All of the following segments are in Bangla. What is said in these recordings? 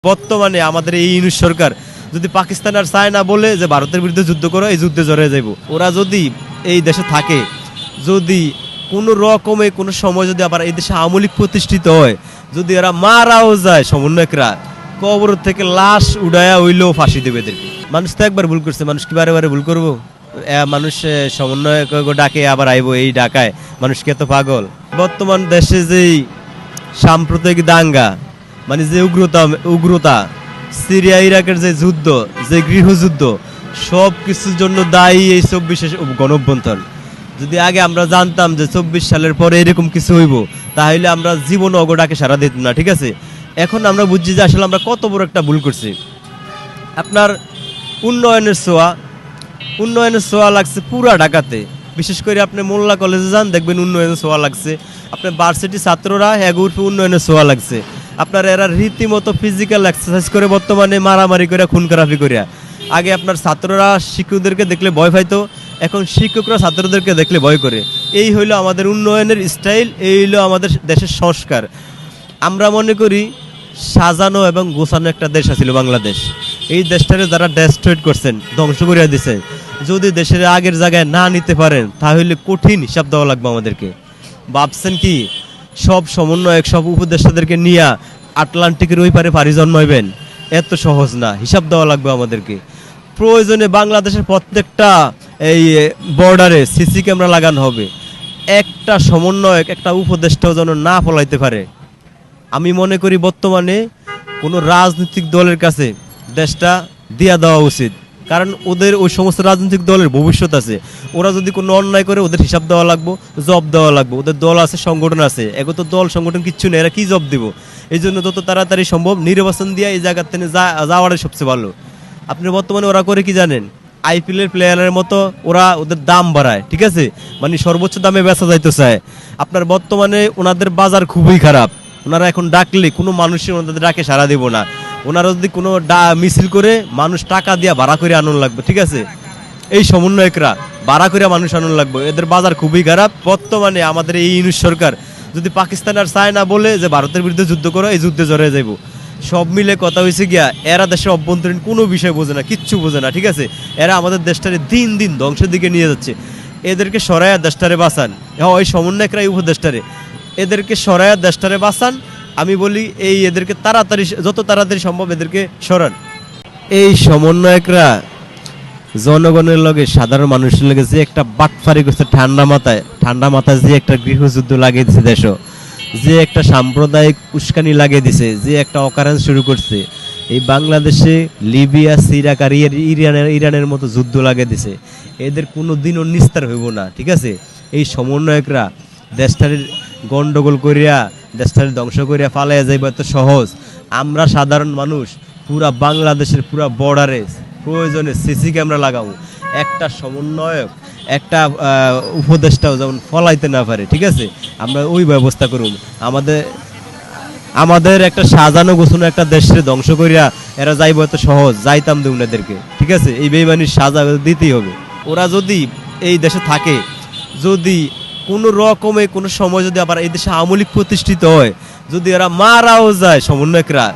বর্তমানে আমাদের এই ইউনূস সরকার যদি পাকিস্তান আর চায় না বলে যে ভারতের বিরুদ্ধে যুদ্ধ করো, এই যুদ্ধে জড়িয়ে যাইব। ওরা যদি এই দেশে থাকে, যদি কোনো রকমে কোনো সময় যদি আবার এই দেশে আওয়ামী লীগ প্রতিষ্ঠিত হয়, যদি এরা মারাও যায় সমন্বয়করা, কবর থেকে লাশ উড়াইয়া হইলেও ফাঁসি দেবে এদেরকে। মানুষ তো একবার ভুল করছে, মানুষ কি বারে বারে ভুল করবো? মানুষ সমন্বয়ক ডাকে আবার আইব, এই ডাকায় মানুষ কি এত পাগল? বর্তমান দেশে যেই সাম্প্রদায়িক দাঙ্গা, মানে যে উগ্রতা, সিরিয়া ইরাকের যে যুদ্ধ, যে গৃহযুদ্ধ, সব কিছুর জন্য দায়ী এই 24 গণঅভ্যুত্থান। যদি আগে আমরা জানতাম যে 24 সালের পরে এরকম কিছু হইব, তাহলে আমরা জীবন অগডাকে সারা দিতাম না, ঠিক আছে? এখন আমরা বুঝছি যে আসলে আমরা কত বড় একটা ভুল করছি। আপনার উন্নয়নের ছোঁয়া লাগছে পুরা ঢাকাতে, বিশেষ করে আপনি মোল্লা কলেজে যান, দেখবেন উন্নয়নের ছোঁয়া লাগছে। আপনার ভার্সিটি ছাত্ররা উর্ফে উন্নয়নের ছোঁয়া লাগছে। আপনার এরা রীতিমতো ফিজিক্যাল এক্সারসাইজ করে বর্তমানে মারামারি করে খুন খারাপি করিয়া। আগে আপনার ছাত্ররা শিক্ষকদেরকে দেখলে ভয় পাইতো, এখন শিক্ষকরা ছাত্রদেরকে দেখলে ভয় করে। এই হইলো আমাদের উন্নয়নের স্টাইল, এই হইলো আমাদের দেশের সংস্কার। আমরা মনে করি সাজানো এবং গোছানো একটা দেশ আছিল বাংলাদেশ। এই দেশটারে যারা ডেস্ট্রয়েড করছেন, ধ্বংস করিয়া দিছে, যদি দেশের আগের জায়গায় না নিতে পারেন, তাহলে কঠিন হিসাব দেওয়া লাগবে আমাদেরকে। ভাবছেন কি সব সমন্বয়ক, সব উপদেষ্টাদেরকে নিয়ে আটলান্টিকের ওই পারে পাড়ি জন্মাইবেন? এত সহজ না, হিসাব দেওয়া লাগবে আমাদেরকে। প্রয়োজনে বাংলাদেশের প্রত্যেকটা এই বর্ডারে সিসি ক্যামেরা লাগানো হবে। একটা সমন্বয়ক, একটা উপদেষ্টাও যেন না ফলাইতে পারে। আমি মনে করি বর্তমানে কোনো রাজনৈতিক দলের কাছে দেশটা দিয়া দেওয়া উচিত, কারণ ওদের ওই সমস্ত রাজনৈতিক দলের ভবিষ্যৎ আছে। ওরা যদি কোনো অন্যায় করে, ওদের হিসাব দেওয়া লাগবে, জব দেওয়া লাগবে। ওদের দল আছে, সংগঠন আছে, এগো তো দল সংগঠন কিচ্ছু নেই, এরা কি জব দিব? এই জন্য যত তাড়াতাড়ি সম্ভব নির্বাচন দিয়ে এই জায়গার থেকে যাওয়াটাই সবচেয়ে ভালো। আপনি বর্তমানে ওরা করে কি জানেন? আইপিএলের প্লেয়ারের মতো ওরা ওদের দাম বাড়ায়, ঠিক আছে? মানে সর্বোচ্চ দামে বেচা যাইতে চায়। আপনার বর্তমানে ওনাদের বাজার খুবই খারাপ। ওনারা এখন ডাকলে কোনো মানুষই ওনাদের ডাকে সাড়া দিব না। ওনারা যদি কোনো মিছিল করে, মানুষ টাকা দিয়া ভাড়া করে আনন্দ লাগবে, ঠিক আছে? এই সমন্বয়করা ভাড়া করে মানুষ আনন্দ লাগবে, এদের বাজার খুবই খারাপ। বর্তমানে আমাদের এই ইউনূস সরকার যদি পাকিস্তান আর চায় না বলে যে ভারতের বিরুদ্ধে যুদ্ধ করো, এই যুদ্ধে জড়িয়ে যাইব। সব মিলে কথা হয়েছে গিয়া, এরা দেশের অভ্যন্তরীণ কোনো বিষয় বোঝে না, কিচ্ছু বোঝে না, ঠিক আছে? এরা আমাদের দেশটারে দিন দিন ধ্বংসের দিকে নিয়ে যাচ্ছে। এদেরকে সরাইয়া দেশটারে বাঁচান। ওই সমন্বয়করা উপদেষ্টারে, এদেরকে সরাইয়া দেশটারে বাঁচান। আমি বলি এদেরকে তাড়াতাড়ি, যত তাড়াতাড়ি সম্ভব এদেরকে সরান। এই সমন্বয়করা জনগণের লগে, সাধারণ মানুষের লগে যে একটা বাটফারি করছে, ঠান্ডা মাথায় যে একটা গৃহযুদ্ধ লাগিয়ে দিছে দেশ, যে একটা সাম্প্রদায়িক উস্কানি লাগিয়ে দিছে, যে একটা অকারেন্স শুরু করছে, এই বাংলাদেশে লিবিয়া, সিরাক আর ইরানের মতো যুদ্ধ লাগিয়ে দিছে। এদের কোনো দিনও নিস্তার হইব না, ঠিক আছে? এই সমন্বয়করা দেশটার গন্ডগোল করিয়া, দেশটার ধ্বংস করিয়া ফালাইয়া যাইব এত সহজ? আমরা সাধারণ মানুষ পুরা বাংলাদেশের পুরা বর্ডারে প্রয়োজনে সিসি ক্যামেরা লাগাবো। একটা সমন্বয়ক, একটা উপদেষ্টাও যেমন ফলাইতে না পারে, ঠিক আছে? আমরা ওই ব্যবস্থা করুন। আমাদের একটা সাজানো গোছানো একটা দেশে ধ্বংস করিয়া এরা যাইব এত সহজ? যাইতাম দেব না এদেরকে, ঠিক আছে? এই বেইমানির সাজা দিতেই হবে। ওরা যদি এই দেশে থাকে, যদি কোনো রকমে কোনো সময় যদি আবার এই দেশে আওয়ামী লীগ প্রতিষ্ঠিত হয়, যদি এরা মারাও যায় সমন্বয়করা,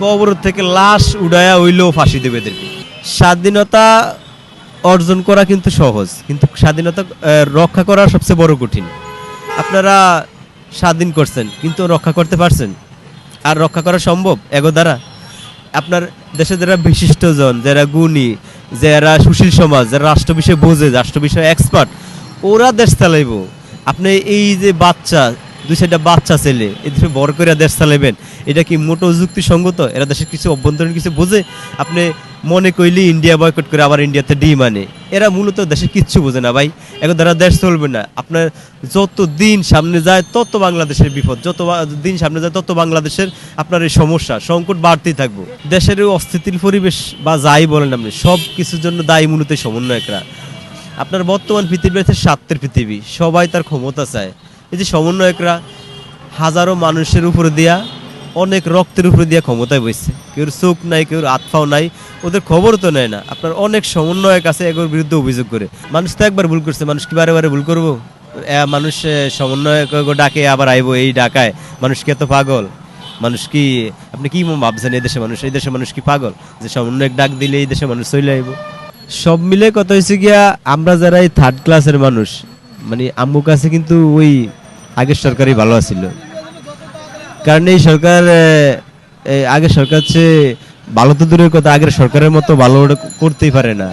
কবর থেকে লাশ উড়াইয়া হইলেও ফাঁসি দেবে এদেরকে। স্বাধীনতা অর্জন করা কিন্তু সহজ, কিন্তু স্বাধীনতা রক্ষা করা সবচেয়ে বড় কঠিন। আপনারা স্বাধীন করছেন, কিন্তু রক্ষা করতে পারছেন? আর রক্ষা করা সম্ভব এগো দ্বারা? আপনার দেশে যারা বিশিষ্টজন, যারা গুণী, যারা সুশীল সমাজ, যারা রাষ্ট্র বিষয়ে বোঝে, রাষ্ট্র বিষয়ে এক্সপার্ট, ওরা দেশ চালাইব। আপনি এই যে বাচ্চা, 2-4টা বাচ্চা ছেলে, এদের বড় করে দেশ চালাইবেন, এটা কি মোটো যুক্তিসঙ্গত? এরা দেশের কিছু অভ্যন্তরীণ কিছু বোঝে? আপনি মনে কইলি ইন্ডিয়া বয়কট করে আবার ইন্ডিয়াতে ডি মানে, এরা মূলত দেশের কিচ্ছু বোঝে না ভাই। এখন তারা দেশ চলবে না। আপনার যত দিন সামনে যায় তত বাংলাদেশের বিপদ, যত দিন সামনে যায় তত বাংলাদেশের আপনার এই সমস্যা, সংকট বাড়তেই থাকবো। দেশের অস্থিতিশীল পরিবেশ বা যাই বলেন আপনি, সব কিছুর জন্য দায়ী মূলত সমন্বয়করা। আপনার বর্তমান পৃথিবীতে স্বার্থের পৃথিবী, সবাই তার ক্ষমতা চায়। এই যে সমন্বয়করা হাজারো মানুষের উপরে দিয়া, অনেক রক্তের উপরে দিয়া ক্ষমতায় বসছে। কেউ চোখ নাই, কেউ আতফাও নাই, ওদের খবর তো নেয় না। আপনার অনেক সমন্বয়ক আছে, এগুলোর বিরুদ্ধে অভিযোগ করে। মানুষ তো একবার ভুল করছে, মানুষ কি বারে বারে ভুল করবো? মানুষ সমন্বয়ক ডাকে আবার আইব, এই ডাকায় মানুষ কি এত পাগল? মানুষ কি, আপনি কি ভাবছেন এই দেশের মানুষ, এই দেশের মানুষ কি পাগল যে সমন্বয়ক ডাক দিলে এই দেশের মানুষ চলে আইব? সব মিলে কথা হয়েছে গিয়া, আমরা যারা এই থার্ড ক্লাসের মানুষ, মানে আম্মু কাছে কিন্তু ওই আগের সরকারই ভালো আছিল। কারণ এই সরকার আগের সরকার চেয়ে ভালো তো দূরের কথা, আগের সরকারের মতো ভালো ওটা করতেই পারে না।